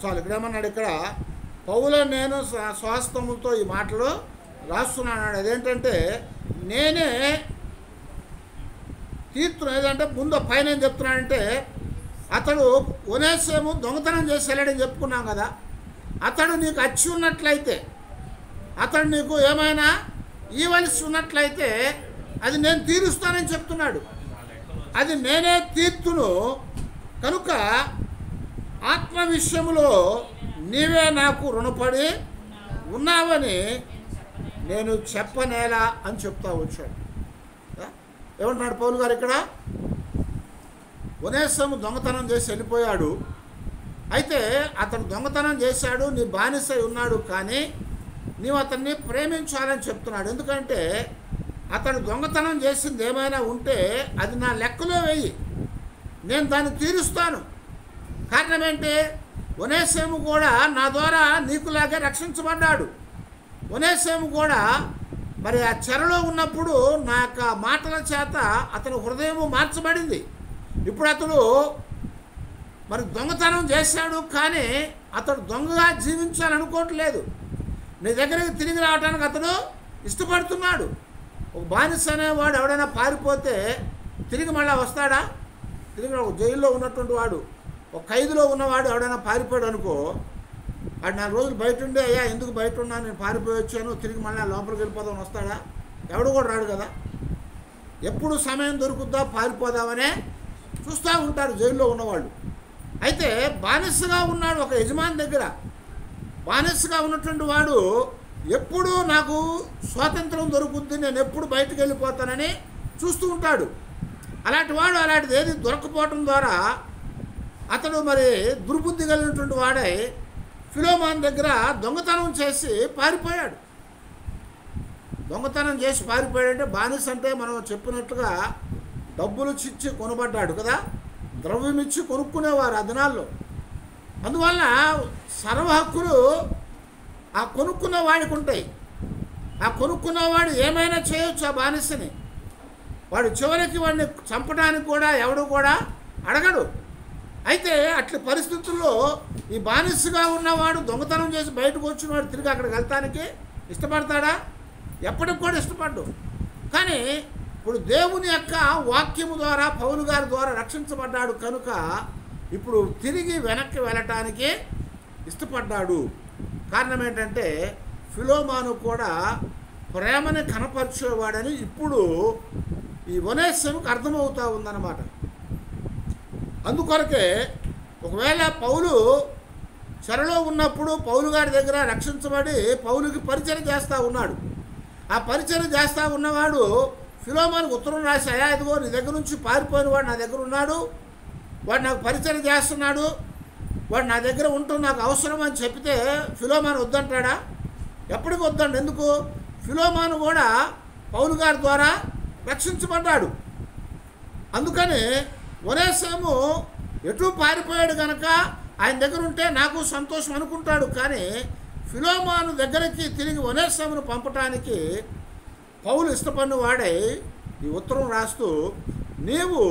చాలు. ఇక్కడ ఏమన్నాడు? ఇక్కడ పౌలను నేను స్వహస్తములతో ఈ మాటలు రాస్తున్నాడు. అదేంటంటే నేనే తీర్తును. ఏదంటే ముందు పైన ఏం చెప్తున్నాడంటే అతడు ఒనేసిము దొంగతనం చేసి వెళ్ళాడని చెప్పుకున్నాం కదా. అతడు నీకు అచ్చి ఉన్నట్లయితే, అతడు నీకు ఏమైనా ఇవ్వవలసి ఉన్నట్లయితే అది నేను తీరుస్తానని చెప్తున్నాడు. అది నేనే తీర్తును కనుక ఆత్మ విషయంలో నీవే నాకు రుణపడి ఉన్నావని నేను చెప్పనేలా అని చెప్తా వచ్చాడు. ఏమంటున్నాడు పౌలు గారు ఇక్కడ? ఒనేసిము దొంగతనం చేసి వెళ్ళిపోయాడు. అయితే అతను దొంగతనం చేశాడు, నీ బానిసై ఉన్నాడు, కానీ నీవు అతన్ని ప్రేమించాలని చెప్తున్నాడు. ఎందుకంటే అతడు దొంగతనం చేసింది ఏమైనా ఉంటే అది నా లెక్కలో వేయి, నేను దాన్ని తీరుస్తాను. కారణం ఏంటి? ఒనేసిము కూడా నా ద్వారా నీకులాగే రక్షించబడ్డాడు. ఒనేసిము కూడా మరి ఆ చెరలో ఉన్నప్పుడు నా యొక్క మాటల చేత అతని హృదయము మార్చబడింది. ఇప్పుడు అతడు మరి దొంగతనం చేశాడు, కానీ అతడు దొంగగా జీవించాలనుకోవట్లేదు. నీ దగ్గరికి తిరిగి రావడానికి అతడు ఇష్టపడుతున్నాడు. ఒక బానిస అనేవాడు ఎవడైనా పారిపోతే తిరిగి మళ్ళీ వస్తాడా? తిరిగి ఒక జైల్లో ఉన్నటువంటి వాడు, ఒక ఖైదులో ఉన్నవాడు ఎవడైనా పారిపోయాడు అనుకో, వాడు 4 రోజులు బయట ఉండి, అయ్యా ఎందుకు బయట ఉన్నా, నేను పారిపోయి వచ్చాను, తిరిగి మళ్ళీ లోపలికి వెళ్ళిపోదామని వస్తాడా? ఎవడు కూడా రాడు కదా. ఎప్పుడు సమయం దొరుకుద్దా పారిపోదామనే చూస్తూ ఉంటారు జైల్లో ఉన్నవాళ్ళు. అయితే బానిసగా ఉన్నాడు ఒక యజమాని దగ్గర. బానిసగా ఉన్నటువంటి వాడు ఎప్పుడు నాకు స్వాతంత్రం దొరుకుద్ది, నేను ఎప్పుడు బయటకు వెళ్ళిపోతానని చూస్తూ ఉంటాడు. అలాంటి వాడు అలాంటిది ఏది దొరకపోవటం ద్వారా అతడు మరి దుర్బుద్ధి కలిగినటువంటి వాడై ఫిలోమాన్ దగ్గర దొంగతనం చేసి పారిపోయాడు. దొంగతనం చేసి పారిపోయాడంటే బానిస అంటే మనం చెప్పినట్లుగా డబ్బులు చిచ్చి కొనబడ్డాడు కదా, ద్రవ్యం ఇచ్చి కొనుక్కునేవారు ఆ దినాల్లో. అందువలన సర్వ హక్కులు ఆ కొనుక్కున్న వాడికి ఉంటాయి. ఆ కొనుక్కున్నవాడు ఏమైనా చేయొచ్చు ఆ బానిసని. వాడు చివరికి వాడిని చంపడానికి కూడా ఎవడు కూడా అడగడు. అయితే అట్ల పరిస్థితుల్లో ఈ బానిసగా ఉన్నవాడు దొంగతనం చేసి బయటకు వచ్చినవాడు తిరిగి అక్కడికి వెళ్తానికి ఇష్టపడతాడా? ఎప్పటికి కూడా ఇష్టపడ్డు. కానీ ఇప్పుడు దేవుని యొక్క వాక్యము ద్వారా పౌలు గారి ద్వారా రక్షించబడ్డాడు కనుక ఇప్పుడు తిరిగి వెనక్కి వెళ్ళటానికి ఇష్టపడ్డాడు. కారణం ఏంటంటే ఫిలోమాను కూడా ప్రేమని కనపరిచేవాడని ఇప్పుడు ఈ ఒనేసిముకు అర్థమవుతూ ఉందన్నమాట. అందుకొరకే ఒకవేళ పౌలు చెరలో ఉన్నప్పుడు పౌలు గారి దగ్గర రక్షించబడి పౌలుకి పరిచయం చేస్తూ ఉన్నాడు. ఆ పరిచయం చేస్తూ ఉన్నవాడు ఫిలోమానుకు ఉత్తరం రాసి, అయ్యా ఇదిగో నీ దగ్గర నుంచి పారిపోయిన వాడు నా దగ్గర ఉన్నాడు, వాడు నాకు పరిచయం చేస్తున్నాడు, వాడు నా దగ్గర ఉంటూ నాకు అవసరం అని చెప్తే ఫిలోమాను వద్దంటాడా? ఎప్పటికి వద్దండి. ఎందుకు? ఫిలోమాను కూడా పౌలు గారి ద్వారా రక్షించబడ్డాడు. అందుకని ఒనేసిము ఎటు పారిపోయాడు కనుక ఆయన దగ్గర ఉంటే నాకు సంతోషం అనుకుంటాడు. కానీ ఫిలోమాను దగ్గరికి తిరిగి ఒనేసిమును పంపటానికి పౌలు ఇష్టపడిన వాడై ఈ ఉత్తరం రాస్తూ, నీవు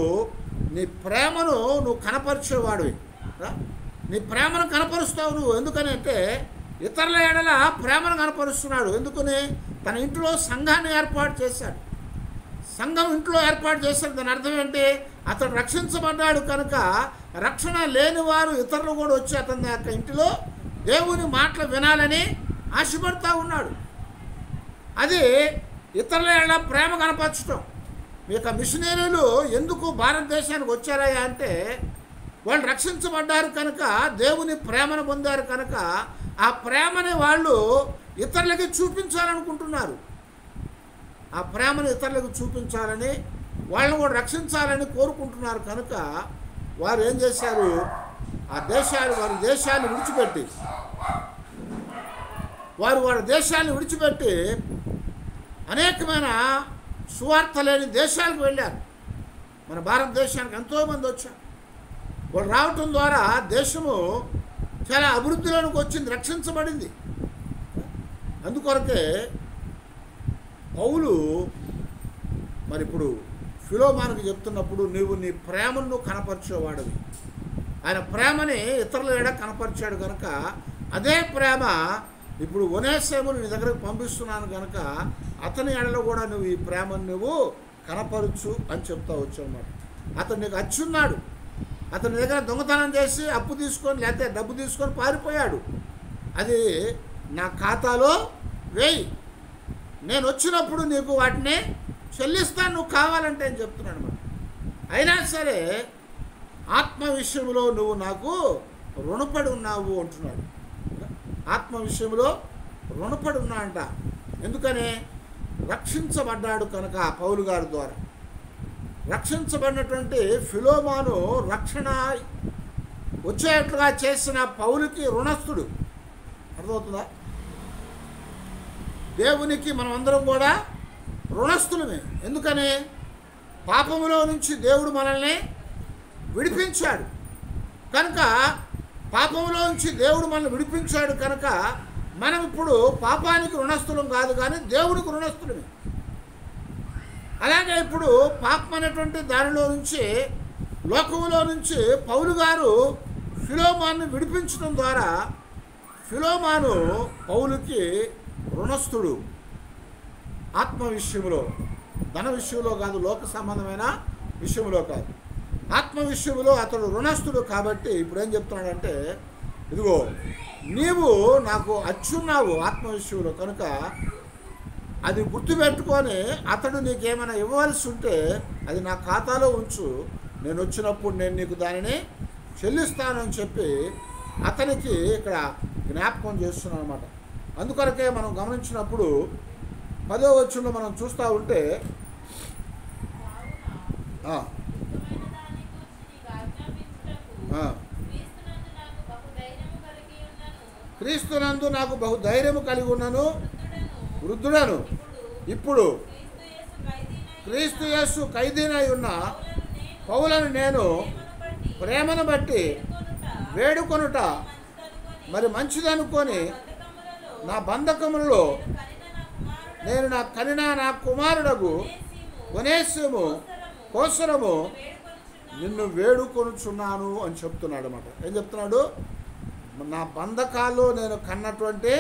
నీ ప్రేమను నువ్వు కనపరిచేవాడివి, నీ ప్రేమను కనపరుస్తావు నువ్వు. ఎందుకని అంటే ఇతరుల ఎడల ప్రేమను కనపరుస్తున్నాడు. ఎందుకని? తన ఇంట్లో సంఘాన్ని ఏర్పాటు చేశాడు. సంఘం ఇంట్లో ఏర్పాటు చేశాడు. దాని అర్థం ఏంటి? అతడు రక్షించబడ్డాడు కనుక రక్షణ లేని వారు ఇతరులు కూడా వచ్చి అతని యొక్క ఇంటిలో దేవుని మాటలు వినాలని ఆశపడుతూ ఉన్నాడు. అది ఇతరుల ఎడల ప్రేమ కనపరచడం. మీ యొక్క మిషనరీలు ఎందుకు భారతదేశానికి వచ్చారయ్యా అంటే వాళ్ళు రక్షించబడ్డారు కనుక, దేవుని ప్రేమను పొందారు కనుక ఆ ప్రేమని వాళ్ళు ఇతరులకి చూపించాలనుకుంటున్నారు. ఆ ప్రేమను ఇతరులకు చూపించాలని, వాళ్ళని కూడా రక్షించాలని కోరుకుంటున్నారు. కనుక వారు ఏం చేశారు? వారి దేశాన్ని విడిచిపెట్టి వారి దేశాన్ని విడిచిపెట్టి అనేకమైన సువార్త లేని దేశాలకు వెళ్ళారు. మన భారతదేశానికి ఎంతోమంది వచ్చారు. వాళ్ళు రావటం ద్వారా దేశము చాలా అభివృద్ధిలోనికి వచ్చింది, రక్షించబడింది. అందుకొరకే పౌలు మరి ఇప్పుడు ఫిలోమానుకు చెప్తున్నప్పుడు, నీవు నీ ప్రేమను కనపరిచేవాడివి. ఆయన ప్రేమని ఇతరుల ఎడ కనపరిచాడు కనుక అదే ప్రేమ ఇప్పుడు ఒనేసిమును నీ దగ్గరకు పంపిస్తున్నాను కనుక అతని ఎడలో కూడా నువ్వు ఈ ప్రేమను నువ్వు కనపరచు అని చెప్తా వచ్చానమాట. అతను నీకు అచ్చున్నాడు. అతని దగ్గర దొంగతనం చేసి అప్పు తీసుకొని లేకపోతే డబ్బు తీసుకొని పారిపోయాడు. అది నా ఖాతాలో వేయి, నేను వచ్చినప్పుడు నీకు వాటిని చెల్లిస్తాను, నువ్వు కావాలంటే అని చెప్తున్నాను అన్నమాట. అయినా సరే ఆత్మ విషయంలో నువ్వు నాకు రుణపడి ఉన్నావు అంటున్నాడు. ఆత్మ విషయంలో రుణపడి ఉన్నా అంట. ఎందుకని? రక్షించబడ్డాడు కనుక పౌలు గారి ద్వారా. రక్షించబడినటువంటి ఫిలోమాను రక్షణ వచ్చేట్లుగా చేసిన పౌలుకి రుణస్థుడు. అర్థమవుతుందా? దేవునికి మనం అందరం కూడా రుణస్థులమే. ఎందుకని? పాపములో నుంచి దేవుడు మనల్ని విడిపించాడు కనుక, పాపములో నుంచి దేవుడు మనల్ని విడిపించాడు కనుక మనం ఇప్పుడు పాపానికి రుణస్థులం కాదు, కానీ దేవునికి రుణస్థులమే. అలాగే ఇప్పుడు పాపం అనేటువంటి దానిలో నుంచి, లోకములో నుంచి పౌలు గారు ఫిలోమాను విడిపించడం ద్వారా ఫిలోమాను పౌలుకి రుణస్థుడు. ఆత్మ విషయంలో, ధన విషయంలో కాదు, లోక సంబంధమైన విషయంలో కాదు, ఆత్మ విషయంలో అతడు రుణస్థుడు. కాబట్టి ఇప్పుడు ఏం చెప్తున్నాడంటే, ఇదిగో నీవు నాకు అచ్చున్నావు ఆత్మ విషయంలో, కనుక అది గుర్తుపెట్టుకొని అతడు నీకేమైనా ఇవ్వవలసి ఉంటే అది నా ఖాతాలో ఉంచు, నేను వచ్చినప్పుడు నేను నీకు దానిని చెల్లిస్తానని చెప్పి అతనికి ఇక్కడ జ్ఞాపకం చేస్తున్నాను అనమాట. అందుకొరకే మనం గమనించినప్పుడు 10వ వచనంలో మనం చూస్తూ ఉంటే, క్రీస్తునందు నాకు బహుధైర్యము కలిగి ఉన్నను, వృద్ధుడను, ఇప్పుడు క్రీస్తు యేసు ఖైదీనై ఉన్న పౌలను నేను ప్రేమను బట్టి వేడుకొనుట మరి మంచిదనుకొని నా బంధకములలో నేను నా కుమారుడగు ఒనేసిము కోసరము నిన్ను వేడుకొనుచున్నాను అని చెప్తున్నాడు అన్నమాట. ఏం చెప్తున్నాడు? నా బంధకాల్లో నేను కన్నటువంటి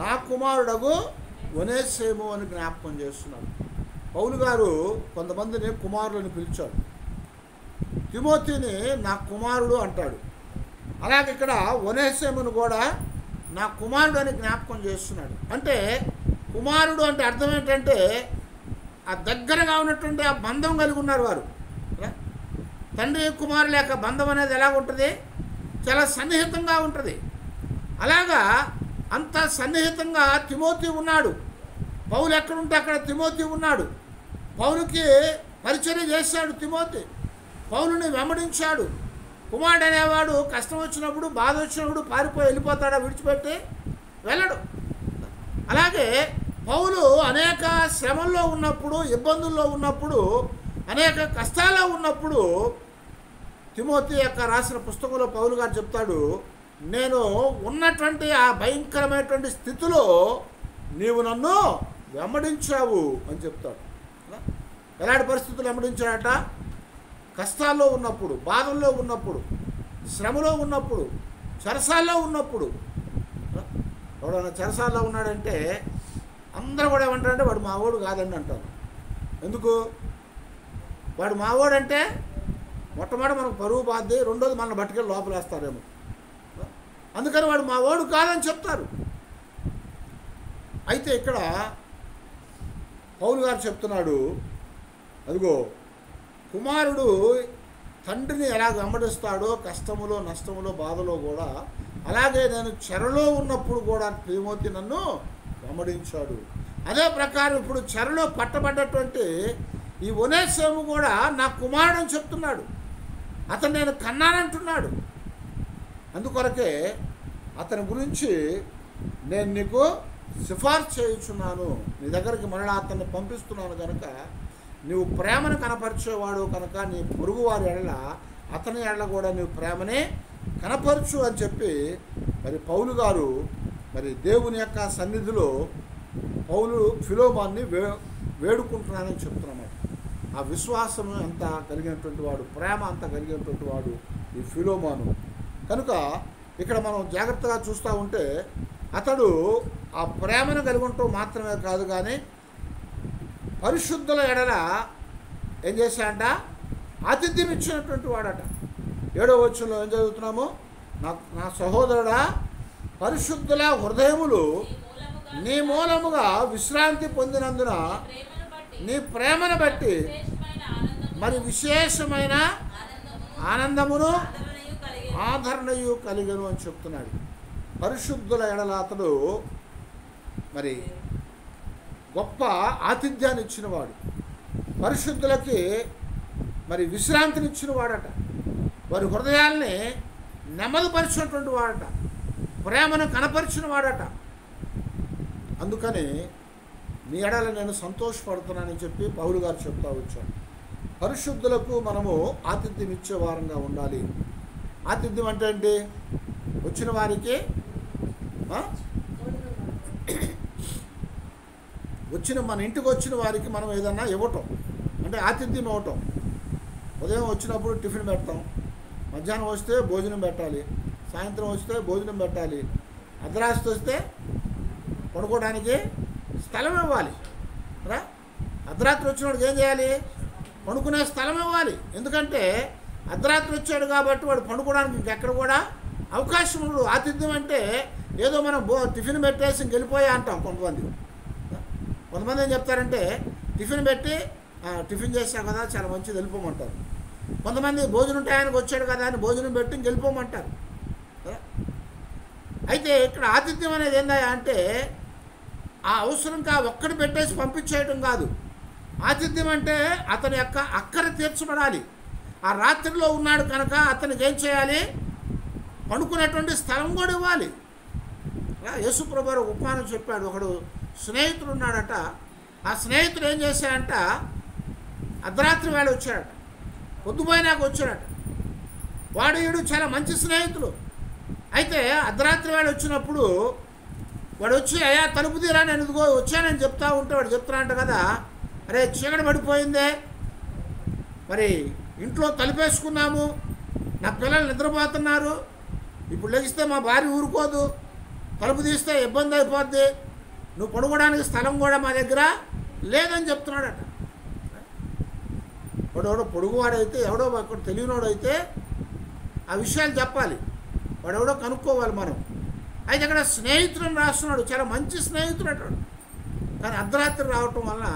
నా కుమారుడగు ఒనేసిము అని జ్ఞాపకం చేస్తున్నాడు. పౌలు గారు కొంతమందిని కుమారులని పిలిచాడు. తిమోతిని నా కుమారుడు అంటాడు. అలాగే ఇక్కడ ఒనేసిమును కూడా నా కుమారుడు అని జ్ఞాపకం చేస్తున్నాడు. అంటే కుమారుడు అంటే అర్థం ఏంటంటే ఆ దగ్గరగా ఉన్నటువంటి ఆ బంధం కలిగి ఉన్నారు వారు. తండ్రి కుమారుల యొక్క బంధం అనేది ఎలా ఉంటుంది? చాలా సన్నిహితంగా ఉంటుంది. అలాగా అంత సన్నిహితంగా తిమోతి ఉన్నాడు. పౌలు ఎక్కడుంటే అక్కడ తిమోతి ఉన్నాడు. పౌలుకి పరిచర్య చేశాడు తిమోతి, పౌలుని వెంబడించాడు. కుమారుడు అనేవాడు కష్టం వచ్చినప్పుడు, బాధ వచ్చినప్పుడు పారిపోయి వెళ్ళిపోతాడా, విడిచిపెట్టి వెళ్ళడు. అలాగే పౌలు అనేక శ్రమల్లో ఉన్నప్పుడు, ఇబ్బందుల్లో ఉన్నప్పుడు, అనేక కష్టాల్లో ఉన్నప్పుడు తిమోతి యొక్క రాసిన పుస్తకంలో పౌలు గారు చెప్తాడు, నేను ఉన్నటువంటి ఆ భయంకరమైనటువంటి స్థితిలో నీవు నన్ను వెంబడించావు అని చెప్తాడు. ఎలాంటి పరిస్థితులు వెంబడించాడట? కష్టాల్లో ఉన్నప్పుడు, బాధల్లో ఉన్నప్పుడు, శ్రమలో ఉన్నప్పుడు, చెరసాల్లో ఉన్నప్పుడు. ఎవడన్నా చెరసాల్లో ఉన్నాడంటే అందరూ కూడా ఏమంటారంటే వాడు మావోడు కాదండి అంటారు. ఎందుకు? వాడు మావోడంటే మొట్టమొదటి మనకు పరువు బాధ్యత, రెండోది మన బట్టుకెళ్ళి లోపలేస్తారేమో. అందుకని వాడు మావోడు కాదని చెప్తారు. అయితే ఇక్కడ పౌలు గారు చెప్తున్నాడు, అదిగో కుమారుడు తండ్రిని ఎలా వెంబడిస్తాడో కష్టములో, నష్టములో, బాధలో కూడా, అలాగే నేను చెరలో ఉన్నప్పుడు కూడా తిమోతి నన్ను వెంబడించాడు. అదే ప్రకారం ఇప్పుడు చెరలో పట్టబడ్డటువంటి ఈ ఒనేసిము కూడా నా కుమారుడు అని చెప్తున్నాడు. అతను నేను కన్నానంటున్నాడు. అందుకొరకే అతని గురించి నేను నీకు సిఫార్సు చేయుచున్నాను, నీ దగ్గరికి మరలా అతన్ని పంపిస్తున్నాను కనుక నువ్వు ప్రేమను కనపరిచేవాడు కనుక నీ పొరుగువారి ఎడల అతని ఎడల కూడా నువ్వు ప్రేమనే కనపరచు అని చెప్పి మరి పౌలు గారు మరి దేవుని యొక్క సన్నిధిలో పౌలు ఫిలోమాన్ని వేడుకుంటున్నానని చెప్తున్నాడు. ఆ విశ్వాసం అంత కలిగినటువంటి వాడు, ప్రేమ అంత కలిగినటువంటి వాడు ఈ ఫిలోమాను. కనుక ఇక్కడ మనం జాగ్రత్తగా చూస్తూ ఉంటే అతడు ఆ ప్రేమను కలిగి ఉండటం మాత్రమే కాదు, కానీ పరిశుద్ధుల ఎడల ఏం చేశాడంట? ఆతిథ్యం ఇచ్చినటువంటి వాడట. 7వ వచనంలో ఏం చదువుతున్నాము? నా సహోదరుడా, పరిశుద్ధుల హృదయములు నీ మూలముగా విశ్రాంతి పొందినందున నీ ప్రేమను బట్టి మరి విశేషమైన ఆనందమును ఆదరణయు కలిగను అని చెప్తున్నాడు. పరిశుద్ధుల ఎడల అతడు మరి గొప్ప ఆతిథ్యాన్ని ఇచ్చినవాడు, పరిశుద్ధులకి మరి విశ్రాంతినిచ్చిన వాడట, వారి హృదయాల్ని నెమ్మదిపరిచినటువంటి వాడట, ప్రేమను కనపరిచిన వాడట. అందుకని నీ ఎడల నేను సంతోషపడుతున్నానని చెప్పి పౌలు గారు చెప్తా వచ్చాడు. పరిశుద్ధులకు మనము ఆతిథ్యం ఇచ్చే వారంగా ఉండాలి. ఆతిథ్యం అంటే ఏంటి? వచ్చిన వారికి మన ఇంటికి వచ్చిన వారికి మనం ఏదన్నా ఇవ్వటం అంటే ఆతిథ్యం ఇవ్వటం. ఉదయం వచ్చినప్పుడు టిఫిన్ పెడతాం, మధ్యాహ్నం వస్తే భోజనం పెట్టాలి, సాయంత్రం వస్తే భోజనం పెట్టాలి, అర్ధరాత్రి వస్తే పడుకోవడానికి స్థలం ఇవ్వాలి రా. అర్ధరాత్రి వచ్చినవాడికి ఏం చేయాలి? పడుకునే స్థలం ఇవ్వాలి. ఎందుకంటే అర్ధరాత్రి వచ్చాడు కాబట్టి వాడు పండుకోవడానికి ఇంకెక్కడ కూడా అవకాశం ఉండదు. ఆతిథ్యం అంటే ఏదో మనం టిఫిన్ పెట్టేసి ఇంకెళ్ళిపోయా అంటాం. కొంతమంది ఏం చెప్తారంటే టిఫిన్ పెట్టి టిఫిన్ చేసాం కదా చాలా మంచిది వెళ్ళిపోమంటారు. కొంతమంది భోజనం టయానికి వచ్చాడు కదా అని భోజనం పెట్టి ఇంకెళ్ళిపోమంటారు. అయితే ఇక్కడ ఆతిథ్యం అనేది ఏందా అంటే ఆ అవసరంగా ఒక్కడి పెట్టేసి పంపించేయటం కాదు. ఆతిథ్యం అంటే అతని యొక్క అక్కర తీర్చబడాలి. ఆ రాత్రిలో ఉన్నాడు కనుక అతనికి ఏం చేయాలి? పడుకునేటువంటి స్థలం కూడా ఇవ్వాలి. యేసు ప్రభువు ఉపమానం చెప్పాడు. ఒకడు స్నేహితుడు ఉన్నాడట. ఆ స్నేహితుడు ఏం చేశాడంట, అర్ధరాత్రి వేళ వచ్చాడట, పొద్దుపోయినాక వచ్చాడట. వాడు వీడు చాలా మంచి స్నేహితులు. అయితే అర్ధరాత్రి వేళ వచ్చినప్పుడు వాడు వచ్చి అయ్యా తలుపు తీరా నేను ఇదిగో వచ్చానని చెప్తా ఉంటే వాడు చెప్తున్నాడంట కదా, అరే చీకటి పడిపోయిందే, మరి ఇంట్లో తలుపేసుకున్నాము, నా పిల్లలు నిద్రపోతున్నారు, ఇప్పుడు లెగిస్తే మా భార్య ఊరుకోదు, తలుపు తీస్తే ఇబ్బంది అయిపోద్ది, నువ్వు పడుకోవడానికి స్థలం కూడా మా దగ్గర లేదని చెప్తున్నాడట. వాడెవడో పొడుగువాడైతే ఎవడో అక్కడ తెలియనోడైతే ఆ విషయాలు చెప్పాలి, వాడెవడో కనుక్కోవాలి మనం. అయితే అక్కడ స్నేహితులను రాస్తున్నాడు, చాలా మంచి స్నేహితుడు అటాడు. కానీ అర్ధరాత్రి రావటం వలన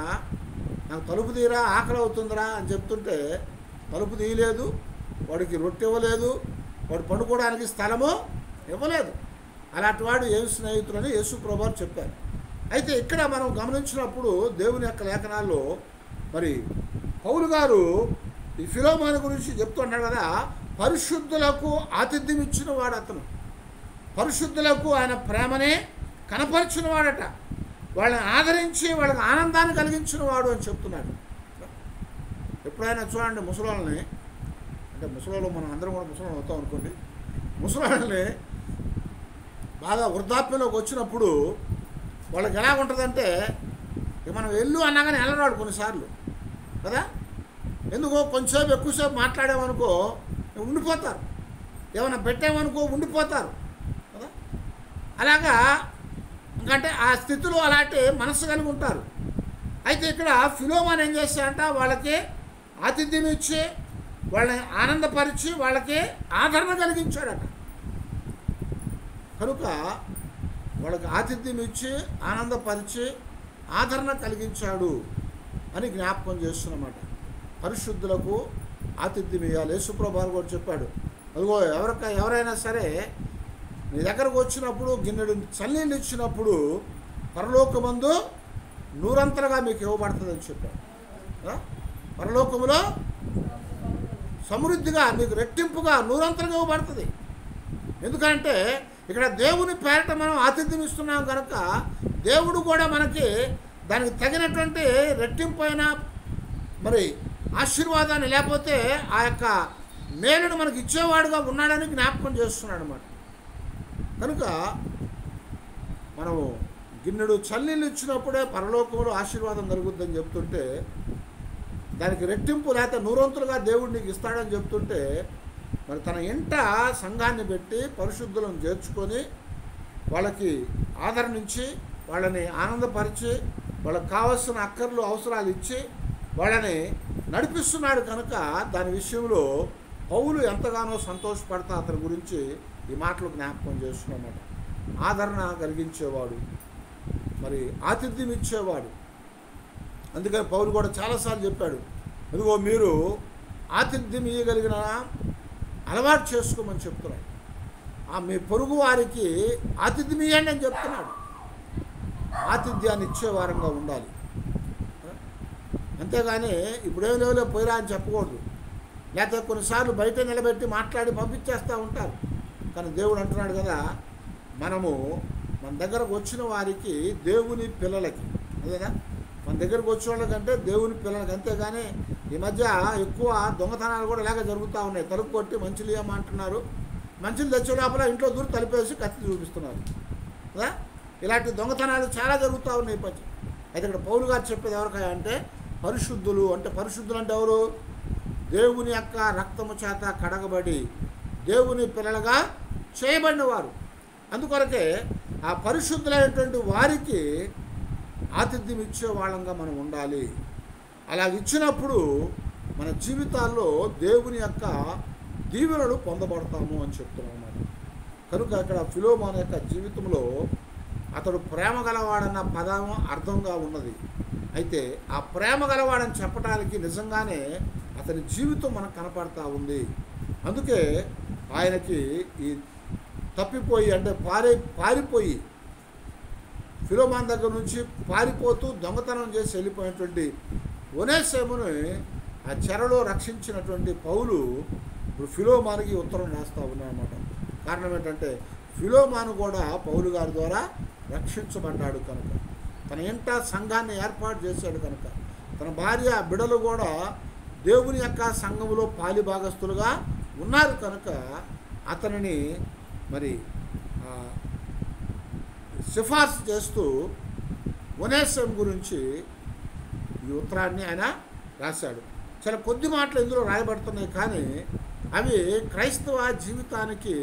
నాకు తలుపు తీరా ఆకలి అవుతుందిరా అని చెప్తుంటే తలుపు తీయలేదు, వాడికి రొట్టె ఇవ్వలేదు, వాడు పండుకోవడానికి స్థలము ఇవ్వలేదు. అలాంటి వాడు ఏం స్నేహితులని యేసు ప్రభువు చెప్పారు. అయితే ఇక్కడ మనం గమనించినప్పుడు దేవుని యొక్క లేఖనాల్లో మరి పౌలు గారు ఈ ఫిలోమోను గురించి చెప్తున్నాడు కదా, పరిశుద్ధులకు ఆతిథ్యం ఇచ్చిన వాడు అతను. పరిశుద్ధులకు ఆయన ప్రేమనే కనపరిచిన వాడట, వాళ్ళని ఆదరించి వాళ్ళకి ఆనందాన్ని కలిగించిన వాడు అని చెప్తున్నాడు. ఎప్పుడైనా చూడండి ముసలోళ్ళని, అంటే ముసలోళ్ళు మనం అందరం కూడా ముసలోళ్ళు అవుతాం అనుకోండి, ముసలోళ్ళని బాగా వృద్ధాప్యంలోకి వచ్చినప్పుడు వాళ్ళకి ఎలా ఉంటుందంటే మనం వెళ్ళు అన్నాగానే వెళ్ళరాడు కొన్నిసార్లు కదా. ఎందుకో కొంచెంసేపు ఎక్కువసేపు మాట్లాడామనుకో ఉండిపోతారు, ఏమైనా పెట్టామనుకో ఉండిపోతారు కదా. అలాగా ఎందుకంటే ఆ స్థితిలో అలాంటి మనస్సు కలిగి ఉంటారు. అయితే ఇక్కడ ఫిలోమోను ఏం చేస్తాడంట, వాళ్ళకి ఆతిథ్యం ఇచ్చి వాళ్ళని ఆనందపరిచి వాళ్ళకి ఆదరణ కలిగించాడట. కనుక వాళ్ళకి ఆతిథ్యం ఇచ్చి ఆనందపరిచి ఆదరణ కలిగించాడు అని జ్ఞాపకం చేస్తున్నమాట. పరిశుద్ధులకు ఆతిథ్యం ఇవ్వాలి. యేసు ప్రభువు కూడా చెప్పాడు, అదిగో ఎవరైనా సరే నీ దగ్గరకు వచ్చినప్పుడు గిన్నెడు చన్నీళ్ళు ఇచ్చినప్పుడు పరలోకమందు నూరంతలుగా మీకు ఇవ్వబడుతుందని చెప్పాడు. పరలోకములో సమృద్ధిగా మీకు రెట్టింపుగా నూరంతలుగా ఇవ్వబడుతుంది. ఎందుకంటే ఇక్కడ దేవుని పేరట మనం ఆతిథ్యం ఇస్తున్నాం కనుక దేవుడు కూడా మనకి దానికి తగినటువంటి రెట్టింపు అయిన మరి ఆశీర్వాదాన్ని లేకపోతే ఆ యొక్క మేలును మనకి ఇచ్చేవాడుగా ఉన్నాడని జ్ఞాపకం చేస్తున్నాడు అన్నమాట. కనుక మనము గిన్నెడు చన్నీళ్ళు ఇచ్చినప్పుడే పరలోకంలో ఆశీర్వాదం కలుగుద్దని చెప్తుంటే, దానికి రెట్టింపు లేకపోతే నూరంతులుగా దేవుడు నీకు ఇస్తాడని చెప్తుంటే, మరి తన ఇంట సంఘాన్ని పెట్టి పరిశుద్ధులను చేర్చుకొని వాళ్ళకి ఆదరణించి వాళ్ళని ఆనందపరిచి వాళ్ళకి కావాల్సిన అక్కర్లు అవసరాలు ఇచ్చి వాళ్ళని నడిపిస్తున్నాడు. కనుక దాని విషయంలో పౌలు ఎంతగానో సంతోషపడతా అతని గురించి ఈ మాటలు జ్ఞాపకం చేస్తున్నమాట. ఆదరణ కలిగించేవాడు, మరి ఆతిథ్యం ఇచ్చేవాడు. అందుకని పౌలు కూడా చాలాసార్లు చెప్పాడు, ఇదిగో మీరు ఆతిథ్యం ఇవ్వగలిగిన అలవాటు చేసుకోమని చెప్తున్నాడు. మీ పొరుగు వారికి ఆతిథ్యం ఇవ్వండి అని చెప్తున్నాడు. ఆతిథ్యాన్ని ఇచ్చేవారంగా ఉండాలి. అంతేగాని ఇప్పుడేం లేవులే పోయిరా అని చెప్పకూడదు. లేకపోతే కొన్నిసార్లు బయట నిలబెట్టి మాట్లాడి పంపించేస్తూ ఉంటారు. కానీ దేవుడు అంటున్నాడు కదా, మనము మన దగ్గరకు వచ్చిన వారికి దేవుని పిల్లలకి, అదేనా మన దగ్గరకు వచ్చిన వాళ్ళకంటే దేవుని పిల్లలకి. అంతేగాని ఈ మధ్య ఎక్కువ దొంగతనాలు కూడా ఇలాగే జరుగుతూ ఉన్నాయి. తలుపు కొట్టి మంచులు ఇవ్వమంటున్నారు, మంచులు తెచ్చే లోపల ఇంట్లో దూరం తలుపేసి కత్తి చూపిస్తున్నారు కదా. ఇలాంటి దొంగతనాలు చాలా జరుగుతూ ఉన్నాయి ఈ మధ్య. అయితే ఇక్కడ పౌలు గారు చెప్పేది ఎవరికా అంటే పరిశుద్ధులు. అంటే పరిశుద్ధులు అంటే ఎవరు? దేవుని యొక్క రక్తము చేత కడగబడి దేవుని పిల్లలుగా చేయబడిన వారు. అందుకొరకే ఆ పరిశుద్ధులైనటువంటి వారికి ఆతిథ్యం ఇచ్చే వాళ్ళంగా మనం ఉండాలి. అలాగ ఇచ్చినప్పుడు మన జీవితాల్లో దేవుని యొక్క దీవెనలు పొందబడతాము అని చెప్తున్నాం అన్నమాట. కనుక అక్కడ ఫిలోమోను యొక్క జీవితంలో అతడు ప్రేమ గలవాడన్న పదం అర్థంగా ఉన్నది. అయితే ఆ ప్రేమ గలవాడని చెప్పడానికి నిజంగానే అతని జీవితం మనకు కనపడతా ఉంది. అందుకే ఆయనకి ఈ తప్పిపోయి అంటే పారిపోయి ఫిలోమోను దగ్గర నుంచి పారిపోతూ దొంగతనం చేసి వెళ్ళిపోయినటువంటి ఒనేసిముని ఆ చెరలో రక్షించినటువంటి పౌలు ఇప్పుడు ఫిలోమోనుకి ఉత్తరం రాస్తూ ఉన్నాడన్నమాట. కారణం ఏంటంటే ఫిలోమోను కూడా పౌలు గారి ద్వారా రక్షించబడ్డాడు కనుక, తన ఇంట సంఘాన్ని ఏర్పాటు చేశాడు కనుక, తన భార్య బిడ్డలు కూడా దేవుని యొక్క సంఘములో పాలిభాగస్తులుగా ఉన్నారు కనుక అతనిని మరి సిఫార్సు చేస్తూ ఒనేసిము గురించి ఈ ఉత్తరాన్ని ఆయన రాశాడు. చాలా కొద్ది మాటలు ఇందులో రాయబడుతున్నాయి, కానీ అవి క్రైస్తవ జీవితానికి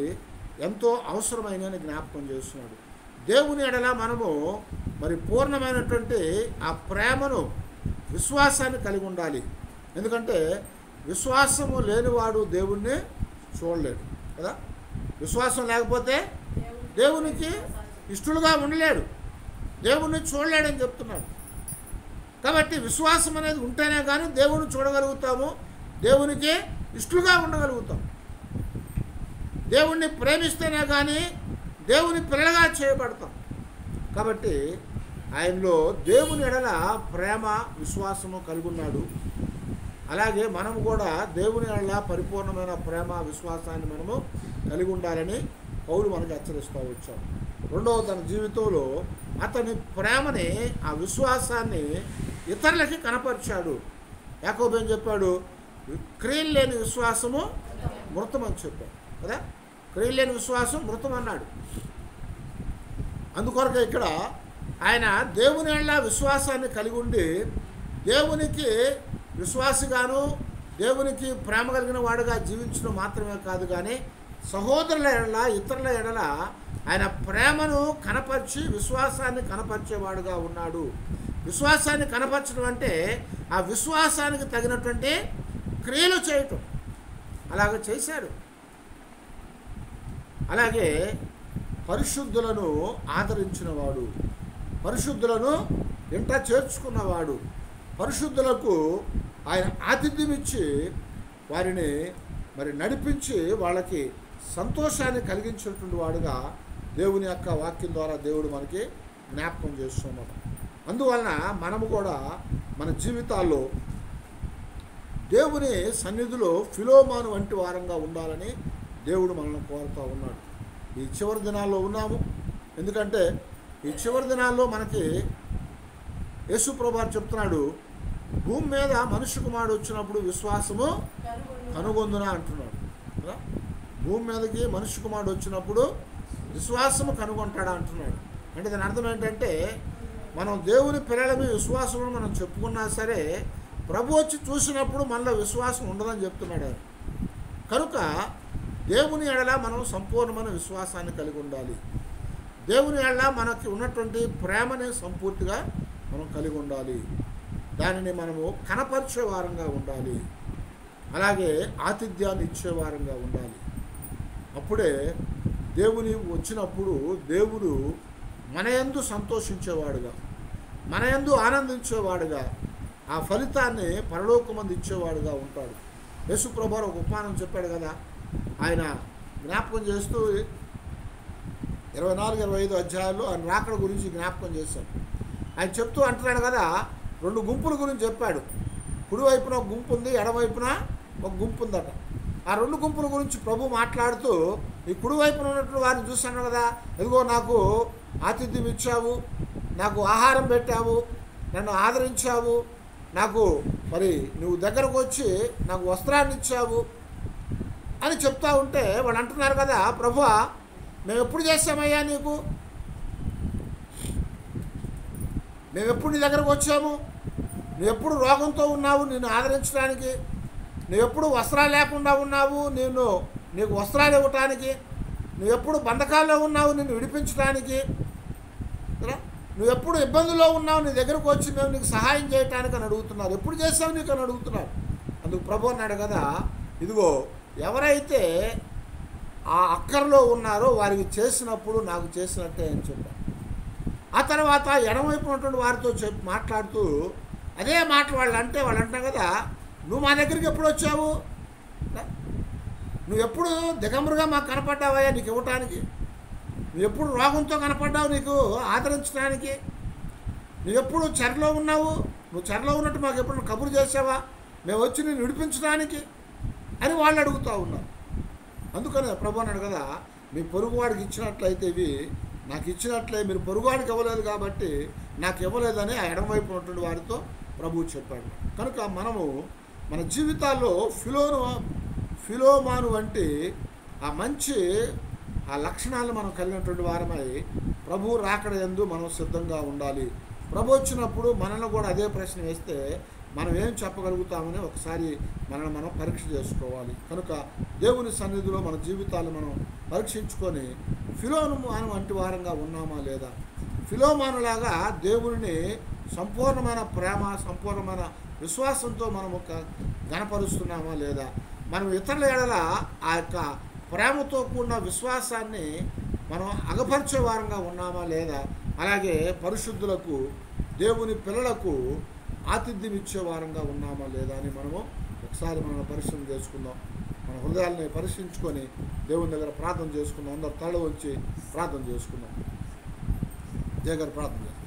ఎంతో అవసరమైనని జ్ఞాపకం చేస్తున్నాడు. దేవుని ఎడల మనము మరి పూర్ణమైనటువంటి ఆ ప్రేమను, విశ్వాసాన్ని కలిగి ఉండాలి. ఎందుకంటే విశ్వాసము లేనివాడు దేవుణ్ణి చూడలేడు కదా. విశ్వాసం లేకపోతే దేవునికి ఇష్టలుగా ఉండలేడు, దేవుణ్ణి చూడలేడని చెప్తున్నాడు. కాబట్టి విశ్వాసం అనేది ఉంటేనే కానీ దేవుణ్ణి చూడగలుగుతాము, దేవునికి ఇష్టలుగా ఉండగలుగుతాం. దేవుణ్ణి ప్రేమిస్తేనే కానీ దేవుని పిల్లలుగా చేయబడతాం. కాబట్టి ఆయనలో దేవుని ఎడల ప్రేమ, విశ్వాసము కలిగి ఉన్నాడు. అలాగే మనము కూడా దేవుని ఎడల పరిపూర్ణమైన ప్రేమ, విశ్వాసాన్ని మనము కలిగి ఉండాలని పౌలు మనకు హెచ్చరిస్తూ వచ్చాడు. రెండవ తన జీవితంలో అతని ప్రేమని, ఆ విశ్వాసాన్ని ఇతరులకి కనపరిచాడు. యాకోబు ఏం చెప్పాడు? క్రియలు లేని విశ్వాసము మృతం అని చెప్పాడు కదా. క్రియలు లేని విశ్వాసం మృతం అన్నాడు. అందుకొరకే ఇక్కడ ఆయన దేవుని ఎడల విశ్వాసాన్ని కలిగి ఉండి దేవునికి విశ్వాసిగాను, దేవునికి ప్రేమ కలిగిన వాడుగా జీవించడం మాత్రమే కాదు, కానీ సహోదరుల ఎడల, ఇతరుల ఎడల ఆయన ప్రేమను కనపరిచి విశ్వాసాన్ని కనపరిచేవాడుగా ఉన్నాడు. విశ్వాసాన్ని కనపరచడం అంటే ఆ విశ్వాసానికి తగినటువంటి క్రియలు చేయటం. అలాగ చేశాడు. అలాగే పరిశుద్ధులను ఆదరించినవాడు, పరిశుద్ధులను ఇంట చేర్చుకున్నవాడు, పరిశుద్ధులకు ఆయన ఆతిథ్యం ఇచ్చి వారిని మరి నడిపించి వాళ్ళకి సంతోషాన్ని కలిగించినటువంటి వాడుగా దేవుని యొక్క వాక్యం ద్వారా దేవుడు మనకి జ్ఞాపకం చేస్తున్నాడు. అందువలన మనము కూడా మన జీవితాల్లో దేవుని సన్నిధిలో ఫిలోమోను వంటి వారంగా ఉండాలని దేవుడు మనల్ని కోరుతూ ఉన్నాడు. ఈ చివరి దినాల్లో ఉన్నాము. ఎందుకంటే ఈ చివరి దినాల్లో మనకి యేసు ప్రభువు చెప్తున్నాడు, భూమి మీద మనుష్య కుమారుడు వచ్చినప్పుడు విశ్వాసము కనుగొందునా అంటున్నాడు. భూమి మీదకి మనుష్య కుమారుడు వచ్చినప్పుడు విశ్వాసము కనుగొంటాడా అంటున్నాడు. అంటే దాని అర్థం ఏంటంటే మనం దేవుని పిల్లలమి విశ్వాసము మనం చెప్పుకున్నా సరే ప్రభు వచ్చి చూసినప్పుడు మనలో విశ్వాసం ఉండదని చెప్తున్నాడు ఆయన. కనుక దేవుని ఎడల మనం సంపూర్ణమైన విశ్వాసాన్ని కలిగి ఉండాలి. దేవుని ఎడల మనకి ఉన్నటువంటి ప్రేమని సంపూర్తిగా మనం కలిగి ఉండాలి. దానిని మనము కనపరిచే వారంగా ఉండాలి. అలాగే ఆతిథ్యాన్ని ఇచ్చే వారంగా ఉండాలి. అప్పుడే దేవుని వచ్చినప్పుడు దేవుడు మన యందు సంతోషించేవాడుగా, మన యందు ఆనందించేవాడుగా, ఆ ఫలితాన్ని పరలోకమందు ఇచ్చేవాడుగా ఉంటాడు. యేసు ప్రభువు ఒక ఉపమానం చెప్పాడు కదా, ఆయన జ్ఞాపకం చేస్తూ 24-25 అధ్యాయాల్లో ఆయన రాకడ గురించి జ్ఞాపకం చేశాడు. ఆయన చెప్తూ అంటున్నాడు కదా, 2 గుంపుల గురించి చెప్పాడు. కుడివైపున ఒక గుంపు ఉంది, ఎడవైపున ఒక గుంపు ఉందట. ఆ 2 గుంపుల గురించి ప్రభు మాట్లాడుతూ ఈ కుడివైపున ఉన్నటువంటి వారిని చూశాను కదా, ఎదుగో నాకు ఆతిథ్యం ఇచ్చావు, నాకు ఆహారం పెట్టావు, నన్ను ఆదరించావు, నాకు మరి నువ్వు దగ్గరకు వచ్చి నాకు వస్త్రాన్ని ఇచ్చావు అని చెప్తా ఉంటే వాళ్ళు అంటున్నారు కదా, ప్రభువా మేము ఎప్పుడు చేసామయ్యా నీకు, మేము ఎప్పుడు నీ దగ్గరకు వచ్చాము, నువ్వు ఎప్పుడు రోగంతో ఉన్నావు నిన్ను ఆదరించడానికి, నువ్వు ఎప్పుడు వస్త్రాలు లేకుండా ఉన్నావు, నీకు వస్త్రాలు ఇవ్వటానికి, నువ్వు ఎప్పుడు బంధకాల్లో ఉన్నావు నిన్ను విడిపించడానికి, నువ్వు ఎప్పుడు ఇబ్బందుల్లో ఉన్నావు నీ దగ్గరకు వచ్చి మేము నీకు సహాయం చేయటానికి అని అడుగుతున్నారు. ఎప్పుడు చేసావు నీకు అని అడుగుతున్నారు. అందుకు ప్రభు అన్నాడు కదా, ఇదిగో ఎవరైతే ఆ అక్కర్లో ఉన్నారో వారికి చేసినప్పుడు నాకు చేసినట్టే అని చెప్పారు. ఆ తర్వాత ఎడమవైపు ఉన్నటువంటి వారితో మాట్లాడుతూ అదే మాట వాళ్ళు అంటారు కదా, నువ్వు మా దగ్గరికి ఎప్పుడు వచ్చావు, నువ్వు ఎప్పుడు దిగంబరుగా మాకు కనపడ్డావయ్యా నీకు ఇవ్వటానికి, నువ్వు ఎప్పుడు రోగంతో కనపడ్డావు నీకు ఆదరించడానికి, నువ్వు ఎప్పుడు చెరలో ఉన్నావు, నువ్వు చెరలో ఉన్నట్టు మాకు ఎప్పుడు కబురు చేసావా, మేము వచ్చి నేను విడిపించడానికి అని వాళ్ళు అడుగుతూ ఉన్నారు. అందుకనే ప్రభు అన్నాడు కదా, మీ పొరుగువాడికి ఇచ్చినట్లయితే ఇవి నాకు ఇచ్చినట్లే మీరు పొరుగువాడికి ఇవ్వలేదు కాబట్టి నాకు ఇవ్వలేదని ఆ ఎడమవైపు ఉన్నటువంటి వారితో ప్రభువు చెప్పాడు. కనుక మనము మన జీవితాల్లో ఫిలోమాను వంటి ఆ మంచి ఆ లక్షణాలను మనం కలిగినటువంటి వారమై ప్రభు రాకడ యందు మనం సిద్ధంగా ఉండాలి. ప్రభు వచ్చినప్పుడు మనల్ని కూడా అదే ప్రశ్న వేస్తే మనం ఏం చెప్పగలుగుతామని ఒకసారి మనల్ని మనం పరీక్ష చేసుకోవాలి. కనుక దేవుని సన్నిధిలో మన జీవితాలు మనం పరీక్షించుకొని ఫిలోమాను వంటి వారంగా ఉన్నామా లేదా, ఫిలోమానులాగా దేవుని సంపూర్ణమైన ప్రేమ సంపూర్ణమైన విశ్వాసంతో మనము గణపరుస్తున్నామా లేదా, మనం ఇతరుల ఎడల ఆ యొక్క ప్రేమతో కూడిన విశ్వాసాన్ని మనం అగపరిచే వారంగా ఉన్నామా లేదా, అలాగే పరిశుద్ధులకు దేవుని పిల్లలకు ఆతిథ్యం ఇచ్చే వారంగా ఉన్నామా లేదా అని మనము ఒకసారి మనం పరిశీలన చేసుకుందాం. మన హృదయాలని పరిశీలించుకొని దేవుని దగ్గర ప్రార్థన చేసుకుందాం. అందరూ తల వచ్చి ప్రార్థన చేసుకుందాం. జయ గారు ప్రార్థన చేస్తాం.